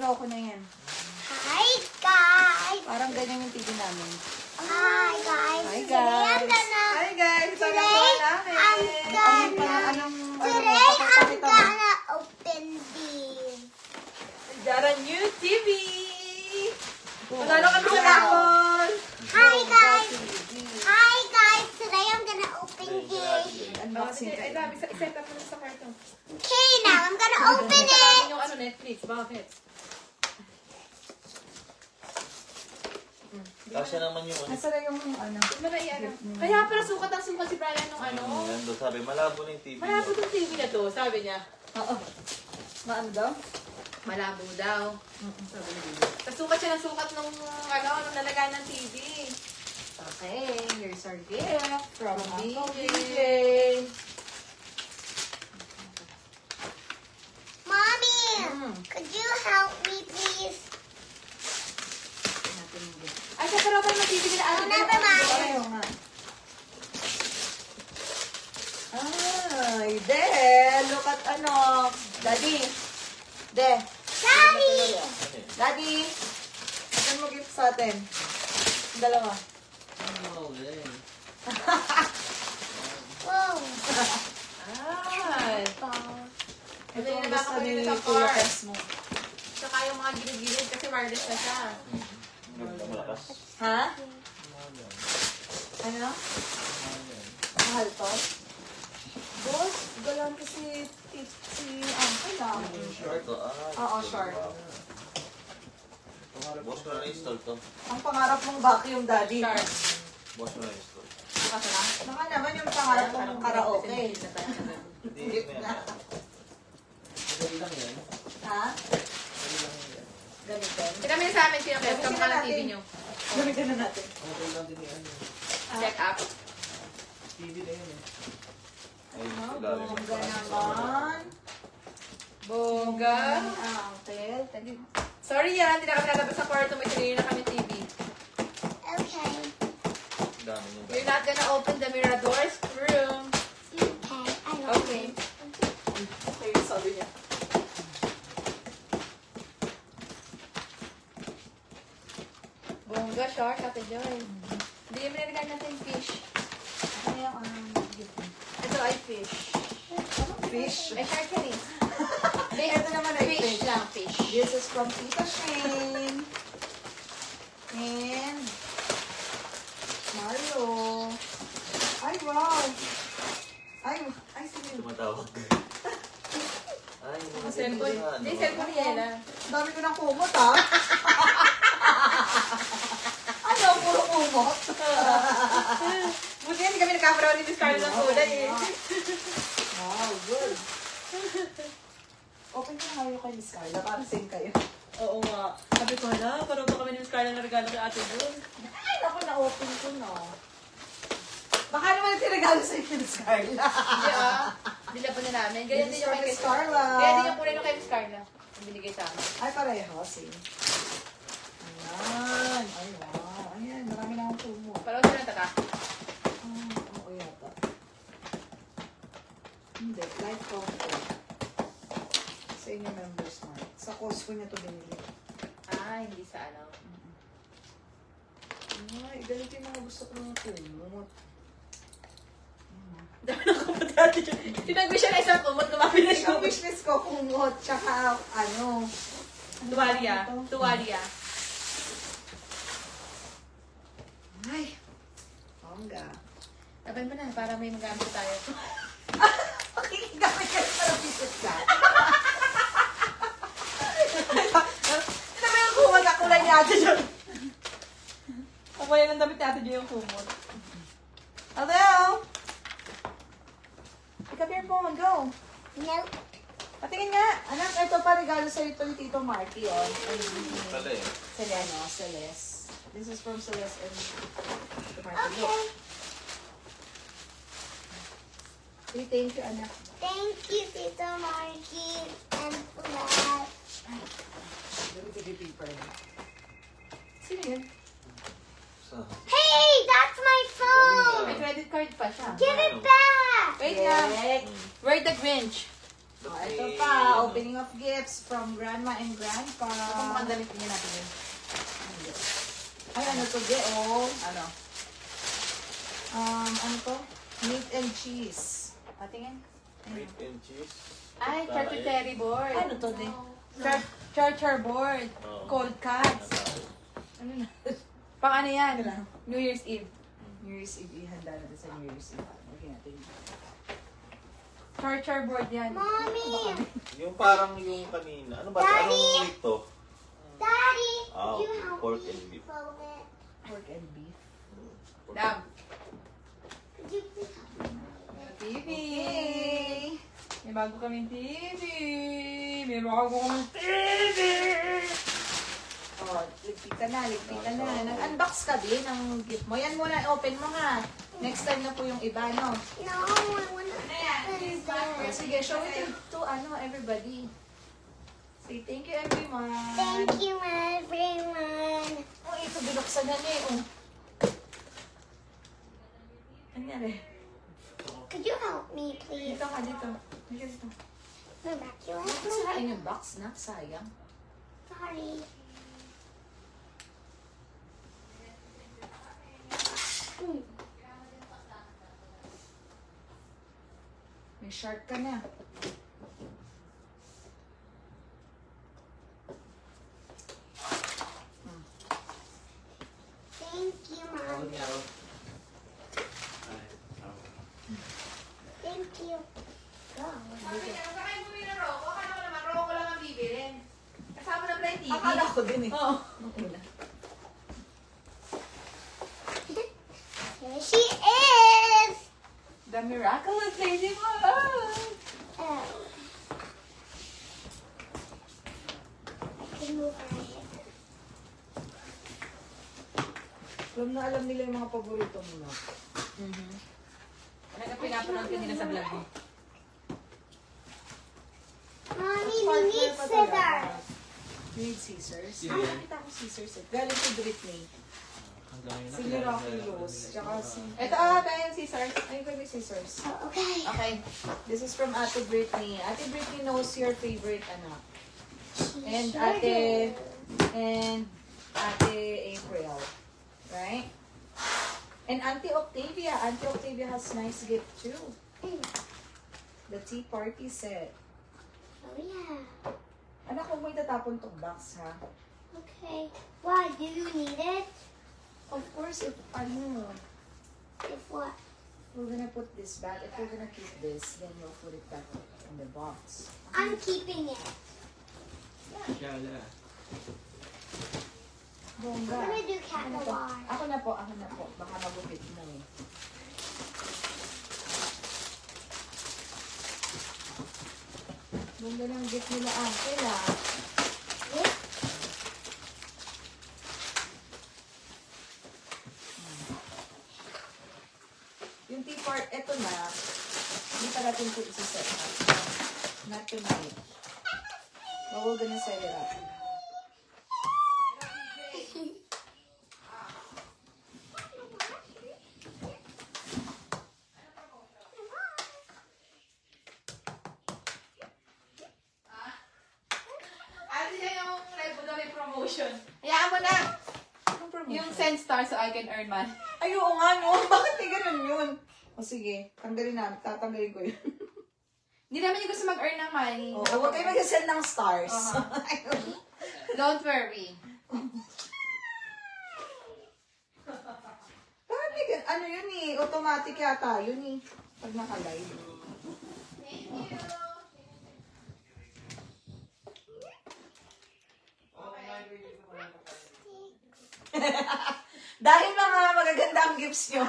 Ako na yan. Hi guys! Parang ganyan yung TV namin. Hi guys! Hi, Today I'm guys. gonna... Hi guys! Today I'm gonna open these. Dara new TV! Manalo kami sa raffle! Hi guys! Hi guys! Today I'm gonna open this. Unboxing Ay, tayo. dami. Set up mo sa karton. Okay, now I'm gonna open Sa it. yung ano, Netflix. Bakit? Kasya naman yung ano. Nasa na yung ano? Huwag mo na i-ano. Kaya pala sukat ang sukat si Brian nung ano. Nando, sabi, malabo na yung TV. Malabo tong TV na to, sabi niya. Oo. Maano daw? Malabo daw. Sabi niya. Tapos sukat siya ng sukat nung ano, nung nalagaan ng TV. Okay, here's our gift from Uncle DJ. Mommy, could you help me please? Ay, sa pero pa yung TV nila. Oh, never mind. Ayaw nga. Ay, De! Look at ano. Daddy. De. Daddy! Daddy. Saan mo gift sa atin? Dalawa. Whoa. Ay. Ito Ito yung ang gusto nakakapalit ni sa Kuya car. Tess mo. Saka yung mga gilid-gilid kasi wireless na siya. Malakas. Ha? Ano? Mahal to? Boss, galang kasi si Uncle lang. Short to. Oo, short. Boss ko na install to. Ang pangarap mong vacuum, Daddy. Sharp. Boss ko na install. Bukas na. Baka naman yung pangarap mong karaoke. Hindi na. Ha? Gamitin. Kita mo sa amin siya, Beth. Kamukha ng TV nyo. Gamitin na natin. Set up. Ay, Oh, ilalim. bongga naman. Bongga. Uncle. Tagi. Sorry yan, hindi na kami lalabas sa kwarto. May sarili na kami TV. Okay. Dami niya. You're not gonna open the Mirador's room. Okay. I love Okay. Ayun, sabi niya. Bongga, shark, Ate Joy. Hindi yung nilagay natin fish. Ano yung gift mo? Ito ay fish. Fish. Ay, shark yan eh. Ito naman ay Fish fish. lang, fish. This is from Tita Shane. And Mario. Ay, wow. Ay, sige. Tumatawag. Ay, mga Cellphone. ganyan, Hindi, ano. cellphone ni Ella. Dami ko ng kumot, ha? Ano, puro kumot? Buti yan, hindi kami nagkakaroon ni Miss Carla ng kulay eh. Wow, good. Open ko na kayo kay Miss Carla para same kayo. Oo nga. Sabi ko na, parang pa kami ni Miss Carla na regalo kay Ate Jun. Ay, naku, na-open ko, no. Baka naman yung tinagalo sa'yo kay Miss Carla. Hindi ah. Nilaban na namin. Ganyan This din is yung from kay Miss Carla. Ganyan din yung kulay nung kay Miss Carla. Ang binigay sa amin. Ay, pareho, same. Ayan. Ay, wow. Ayan, marami na akong kumot. Parang sila tata. Oo yata. Hindi, life comfort. Sa inyo members na. Sa Costco niya to binili. Ah, hindi sa ano. Ay, ganito yung mga gusto ko ng kumot. Dami ng kumot Ate Jun. Tinagwi siya na isang kumot, lumapit na Yung siya. wishlist ko, kumot, tsaka ano. Tuwalya. Tuwalya. Ay, bongga. Taban mo na, para may magamit tayo. Pakikigamit ka rin para visit ka. Ito ba yung kumot na kulay ni Ate Jun? Ako yan ang damit ni Ate Jun yung kumot. Hello? Pick up your phone, go. Nope. Patingin nga. Anak, ito pa regalo sa'yo ito ni Tito Marky, oh. Pala eh. Celeste. This is from Celeste and Tito Marky. Okay. Say thank you, anak. Thank you, Tito Marky and Flat. Dito yung paper na. Sino yun? Sa... Hey, that's my phone. May credit card pa siya. Give it back. Wait lang. Yes. Where the Grinch? Oh, ito pa, opening of gifts from Grandma and Grandpa. Ito mukhang damit niya natin yun. Ay, ano to, Ge? Oh. Ano? Ano to? Meat and cheese. Patingin. Meat and cheese. Ay, charcuterie board. Ano to, De? Char board. Oo. Cold cuts. Ano na? Pang ano yan? New Year's Eve. New Year's Eve, ihanda natin sa New Year's Eve. Okay natin. Char board yan. Mommy! Yung parang yung kanina. Ano ba? Daddy! Anong meat to? Daddy! Ah, you help pork me and beef. fold it. Pork and beef. Dam. Could you please help me? TV. Okay. May bago kaming TV. May bago kaming TV. Oh, ligpitan na. Nag-unbox ka din ng gift mo. Yan muna, open mo nga. Next time na po yung iba, no? No, I want to Oh, sige, show it to everybody. Say thank you, everyone. Thank you, everyone. Oh, ito, binuksan na niya eh. Oh. Ano nangyari? Could you help me, please? Dito ka, dito. Dito. Evacuate Sirain me. yung box na, sayang. Sorry. May shark ka na. Thank you, Mom. Thank you. Go. Sabi niya, sa kayo bumili ng Rocco, akala ko naman Rocco lang ang bibilin. Kasama na pala yung TV. Akala ko din eh. Oo. Okay na. Here she is. The Miraculous Lady Mom. Oh. I can move her head. Alam nila yung mga paborito mo na. Ano na pinapanood ko nila sa vlog mo? Mommy, we need scissors. You need scissors? Ay, nakita ko scissors eh. Galing to Britney. Si Miraculous. Tsaka si... Ito, tayo yung scissors. Ayun ko yung scissors. Oh, okay. Okay. This is from Ate Britney. Ate Britney knows your favorite anak. She And sure Ate... did. And Ate April. Right? And Auntie Octavia. Auntie Octavia has nice gift too. Mm. The tea party set. Oh, yeah. Anak, huwag mo itatapon tong box, ha? Okay. Why? Do you need it? Of course, if If what? we're gonna put this back, if we're gonna keep this, then we'll put it back in the box. I'm keeping it. Bongga. I'm gonna do cat Ako na po. noir. Ako na po. Baka magupit mo eh. Bongga ng gift nila, Uncle, ah. Yeah. Yung tea part, eto na. Hindi pa natin ito isi-set up. Not tonight. But we're gonna set it up. Ano siya yung may promotion? Hayaan mo na! Anong promotion? Yung send star so I can earn money. Ay, oo nga, no? Bakit di ganun yun? O sige, tanggalin na. Tatanggalin ko yun. Hindi naman yung gusto mag-earn ng money. Oo, huwag kayo mag-send ng stars. Don't worry. Bakit di ganun? Ano yun eh? Automatic yata yun eh. Pag naka-live. Thank you. Dahil mga magaganda ang gifts nyo.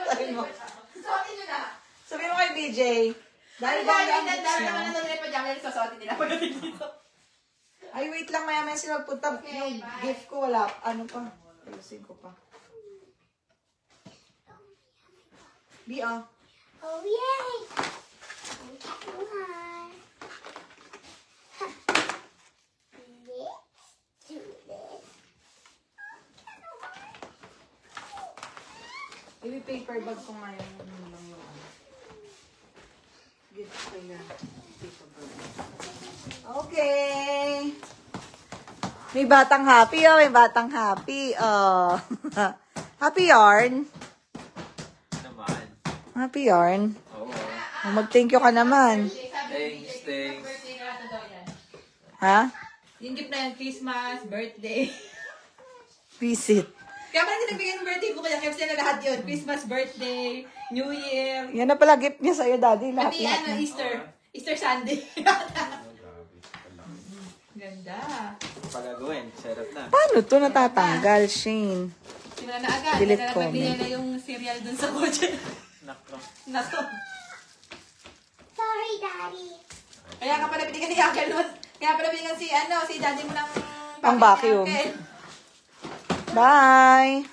Sabi mo. Suotin nyo na. Sabi mo kay BJ. Dahil Dahil bongga ang dahil gifts nyo. naman nandun yung pajama nila, susuotin nila pagdating dito. Ay, wait lang. Maya sila magpunta. Okay, Yung bye. gift ko wala. Ano pa? Ayusin ko pa. Bia. Oh, yay! I'm cat noir. Let's do this. Ibi paper bag ko nga yung ano. Gift. Kaya, Tito Bro. Okay. May batang happy, oh. May batang happy. Oh. Happy yarn. Naman. Happy yarn. Oo. Mag-thank you ka naman. Thanks, thanks. Birthday ka na daw yan. Ha? Yung gift na yan, Christmas, birthday. Visit. Kaya pala hindi nagbigay ng birthday ko kaya kasi na lahat yun. Christmas, birthday, New Year, Yan na pala gift niya sa'yo, Daddy. Lahat, pati lahat ano, na. Easter. Easter Sunday. Ganda. Pagagawin, sarap na. Paano to natatanggal, Shane? Simula na agad. Delete Nagbigay comment. na yung cereal dun sa kotse. Nako. Nako. Sorry, Daddy. Kaya ka pala binigyan ni Uncle Luz. Kaya pala binigyan si daddy mo ng Ang vacuum. Uncle. Bye!